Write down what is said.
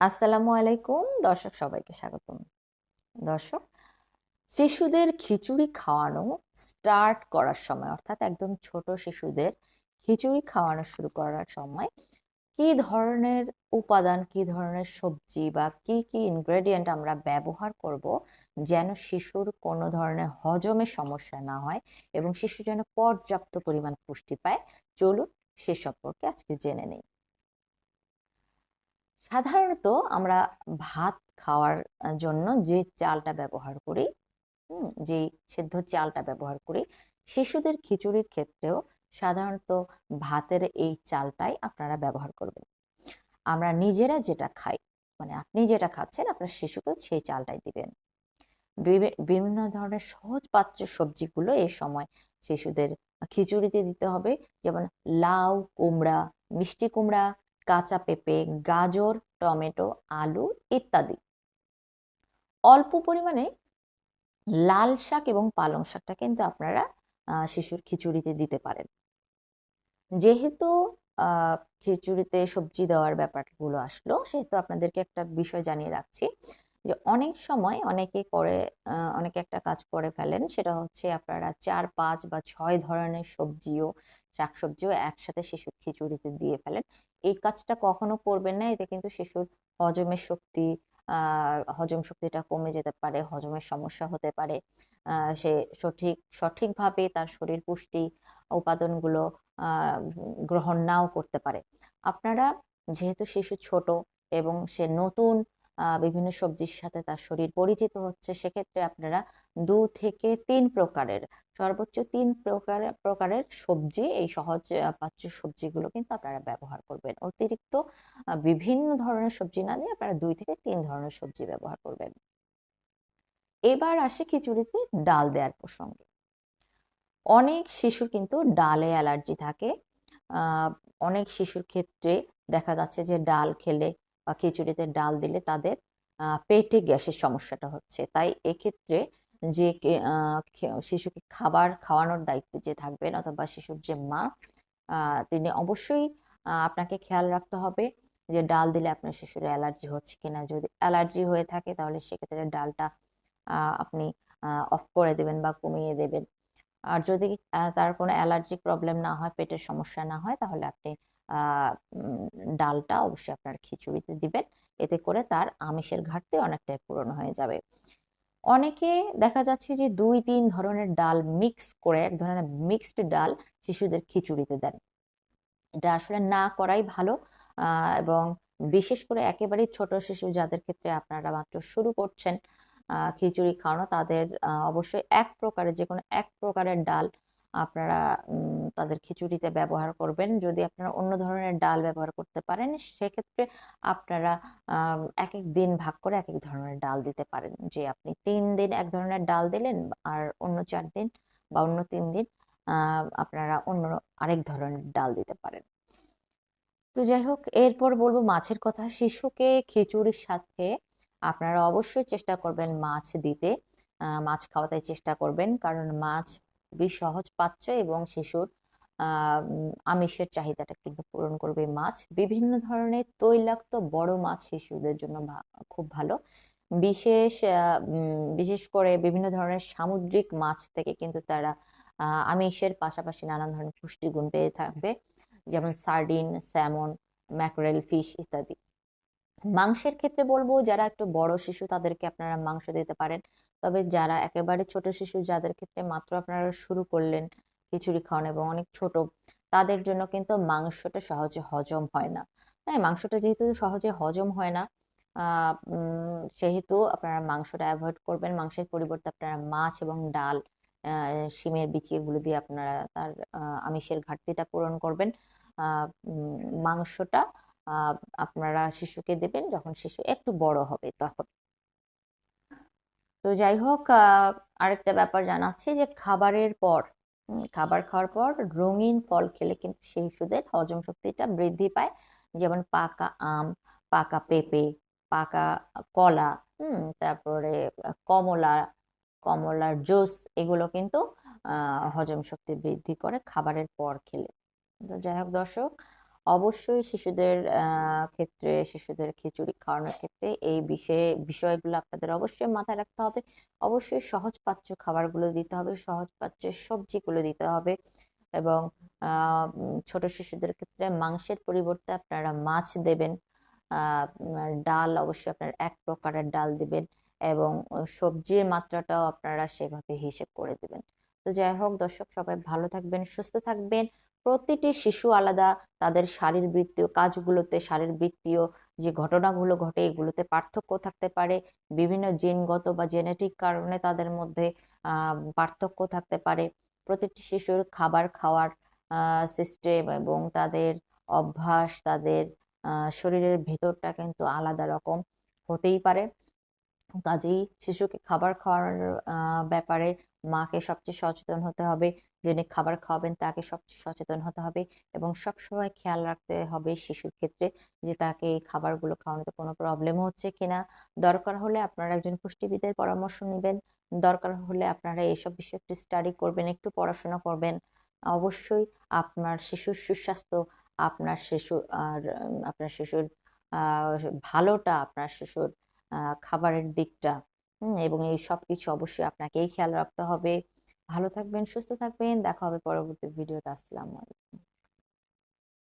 আসসালামু আলাইকুম দর্শক, সবাইকে স্বাগতম। দর্শক, শিশুদের খিচুড়ি খাওয়ানো স্টার্ট করার সময়, অর্থাৎ একদম ছোট শিশুদের খিচুড়ি খাওয়ানো শুরু করার সময় কি ধরনের উপাদান, কি ধরনের সবজি বা কি কি ইনগ্রেডিয়েন্ট আমরা ব্যবহার করব যেন শিশুর কোনো ধরনের হজমের সমস্যা না হয় এবং শিশু যেন পর্যাপ্ত পরিমাণ পুষ্টি পায়, চলুন সে সম্পর্কে আজকে জেনে নেই। সাধারণত আমরা ভাত খাওয়ার জন্য যে চালটা ব্যবহার করি, যেই সেদ্ধ চালটা ব্যবহার করি, শিশুদের খিচুড়ির ক্ষেত্রেও সাধারণত ভাতের এই চালটাই আপনারা ব্যবহার করবেন। আমরা নিজেরা যেটা খাই, মানে আপনি যেটা খাচ্ছেন আপনার শিশুকেও সেই চালটাই দিবেন। বিভিন্ন ধরনের সহজপাচ্য সবজিগুলো এই সময় শিশুদের খিচুড়িতে দিতে হবে, যেমন লাউ, কুমড়া, মিষ্টি কুমড়া, কাঁচা পেঁপে, গাজর, টমেটো, আলু ইত্যাদি। অল্প পরিমাণে লাল শাক এবং পালং শাকটা কিন্তু আপনারা শিশুর খিচুড়িতে দিতে পারেন। যেহেতু খিচুড়িতে সবজি দেওয়ার ব্যাপারগুলো আসলো, সেহেতু আপনাদেরকে একটা বিষয় জানিয়ে রাখছি যে অনেক সময় অনেকে করে, অনেকে একটা কাজ করে ফেলেন, সেটা হচ্ছে আপনারা 4, 5 বা 6 ধরনের সবজিও, শাকসবজিও একসাথে শিশুর খিচুড়িতে দিয়ে ফেলেন। এই কাজটা কখনো করবেন না, এতে কিন্তু শিশুর হজমের শক্তি, হজম শক্তিটা কমে যেতে পারে, হজমের সমস্যা হতে পারে। সে সঠিকভাবে তার শরীর পুষ্টি উপাদানগুলো গ্রহণ নাও করতে পারে। আপনারা, যেহেতু শিশু ছোট এবং সে নতুন বিভিন্ন সবজির সাথে তার শরীর পরিচিত হচ্ছে, সেক্ষেত্রে আপনারা 2 থেকে 3 প্রকারের, সর্বোচ্চ 3 প্রকারের সবজি, এই সহজ পাচ্য সবজিগুলো কিন্তু আপনারা ব্যবহার করবেন। অতিরিক্ত বিভিন্ন ধরনের সবজি না দিয়ে আপনারা 2 থেকে 3 ধরনের সবজি ব্যবহার করবেন। এবার আসে খিচুড়িতে ডাল দেওয়ার প্রসঙ্গে। অনেক শিশুর কিন্তু ডালে অ্যালার্জি থাকে। আহ, অনেক শিশুর ক্ষেত্রে দেখা যাচ্ছে যে ডাল খেলে বা খিচুড়িতে ডাল দিলে তাদের পেটে গ্যাসের সমস্যাটা হচ্ছে। তাই এক্ষেত্রে যে শিশুকে খাবার খাওয়ানোর দায়িত্বে যে থাকবেন, অথবা শিশুর যে মা, তিনি অবশ্যই আপনাকে খেয়াল রাখতে হবে যে ডাল দিলে আপনার শিশুর অ্যালার্জি হচ্ছে কিনা। যদি অ্যালার্জি হয়ে থাকে তাহলে সেক্ষেত্রে ডালটা আপনি অফ করে দেবেন বা কমিয়ে দেবেন। আর যদি তার কোনো অ্যালার্জিক প্রবলেম না হয়, পেটের সমস্যা না হয়, তাহলে আপনি আহ, উম, ডালটা অবশ্যই আপনার খিচুড়িতে দিবেন। এতে করে তার আমিষের ঘাটতি অনেকটাই পূরণ হয়ে যাবে। অনেকে দেখা যাচ্ছে যে 2-3 ধরনের ডাল মিক্স করে এক ধরনের মিক্সড ডাল শিশুদের খিচুড়িতে দেন। এটা আসলে না করাই ভালো। এবং বিশেষ করে একেবারেই ছোট শিশু যাদের ক্ষেত্রে আপনারা মাত্র শুরু করছেন খিচুড়ি খাওয়ানো, তাদের অবশ্যই যে কোনো এক প্রকারের ডাল আপনারা তাদের খিচুড়িতে ব্যবহার করবেন। যদি আপনারা অন্য ধরনের ডাল ব্যবহার করতে পারেন, সেক্ষেত্রে আপনারা এক এক দিন ভাগ করে এক এক ধরনের ডাল দিতে পারেন। যে আপনি 3 দিন এক ধরনের ডাল দিলেন, আর অন্য 4 দিন বা অন্য 3 দিন আপনারা অন্য আরেক ধরনের ডাল দিতে পারেন। তো যাই হোক, এরপর বলবো মাছের কথা। শিশুকে খিচুড়ির সাথে আপনারা অবশ্যই চেষ্টা করবেন মাছ দিতে, মাছ খাওয়াতে চেষ্টা করবেন, কারণ মাছ খুবই সহজ পাচ্য এবং শিশুর আমিষের চাহিদাটা কিন্তু পূরণ করবে মাছ। বিভিন্ন ধরনের তৈলাক্ত বড় মাছ শিশুদের জন্য খুব ভালো। বিশেষ করে বিভিন্ন ধরনের সামুদ্রিক মাছ থেকে কিন্তু তারা আমিষের পাশাপাশি নানান ধরনের পুষ্টিগুণ পেয়ে থাকবে, যেমন সার্ডিন, স্যামন, ম্যাকরেল ফিশ ইত্যাদি। মাংসের ক্ষেত্রে বলবো, যারা একটু বড় শিশু তাদেরকে আপনারা মাংস দিতে পারেন। তবে যারা একেবারে ছোট শিশু, যাদের ক্ষেত্রে মাত্র আপনারা শুরু করলেন খিচুড়ি খাওয়ানো এবং অনেক ছোট, তাদের জন্য কিন্তু মাংসটা সহজে হজম হয় না। হ্যাঁ, মাংসটা যেহেতু সহজে হজম হয় না, সেহেতু আপনারা মাংসটা অ্যাভয়েড করবেন। মাংসের পরিবর্তে আপনারা মাছ এবং ডাল, শিমের বিচি, এগুলো দিয়ে আপনারা তার আমিষের ঘাটতিটা পূরণ করবেন। মাংসটা আহ আপনারা শিশুকে দেবেন যখন শিশু একটু বড় হবে তখন। তো যাই হোক, আরেকটা ব্যাপার জানাচ্ছি যে খাবারের পর, খাবার খাওয়ার পর রঙিন ফল খেলে কিন্তু শিশুদের হজম শক্তিটা বৃদ্ধি পায়। যেমন পাকা আম, পাকা পেঁপে, পাকা কলা, তারপরে কমলা, কমলার জুস, এগুলো কিন্তু হজম শক্তি বৃদ্ধি করে খাবারের পর খেলে। তো যাই হোক দর্শক, অবশ্যই শিশুদের ক্ষেত্রে, শিশুদের খিচুড়ি খাওয়ানোর ক্ষেত্রে এই বিষয়গুলো আপনাদের অবশ্যই মাথায় রাখতে হবে। অবশ্যই সহজপাচ্য খাবারগুলো দিতে হবে, সহজপাচ্য সবজিগুলো দিতে হবে। এবং ছোট শিশুদের ক্ষেত্রে মাংসের পরিবর্তে আপনারা মাছ দেবেন। ডাল অবশ্যই আপনারা এক প্রকারের ডাল দিবেন, এবং সবজির মাত্রাটাও আপনারা সেভাবে হিসেব করে দিবেন। তো যাই হোক দর্শক, সবাই ভালো থাকবেন, সুস্থ থাকবেন। প্রতিটি শিশু আলাদা, তাদের শারীরবৃত্তীয় কাজগুলোতে, শারীরবৃত্তীয় যে ঘটনাগুলো ঘটে এগুলোতে পার্থক্য থাকতে পারে। বিভিন্ন জিনগত বা জেনেটিক কারণে তাদের মধ্যে পার্থক্য থাকতে পারে। প্রতিটি শিশুর খাবার খাওয়ার সিস্টেম এবং তাদের অভ্যাস, তাদের শরীরের ভেতরটা কিন্তু আলাদা রকম হতেই পারে। কাজেই শিশুকে খাবার খাওয়ার ব্যাপারে মাকে সবচেয়ে সচেতন হতে হবে, যিনি খাবার খাওয়াবেন তাকে সবচেয়ে সচেতন হতে হবে, এবং সবসময় খেয়াল রাখতে হবে শিশুর ক্ষেত্রে যে তাকে এই খাবারগুলো খাওয়ানোতে কোনো প্রবলেম হচ্ছে কিনা। দরকার হলে আপনারা একজন পুষ্টিবিদের পরামর্শ নেবেন, দরকার হলে আপনারা এইসব বিষয়ে একটু স্টাডি করবেন, একটু পড়াশোনা করবেন। অবশ্যই আপনার শিশুর সুস্বাস্থ্য, আপনার শিশু আর আপনার শিশুর আহ ভালোটা, আপনার শিশুর খাবারের দিকটা, এবং এই সবকিছু অবশ্যই আপনাকেই খেয়াল রাখতে হবে। ভালো থাকবেন, সুস্থ থাকবেন, দেখা হবে পরবর্তী ভিডিওতে। আসসালামু আলাইকুম।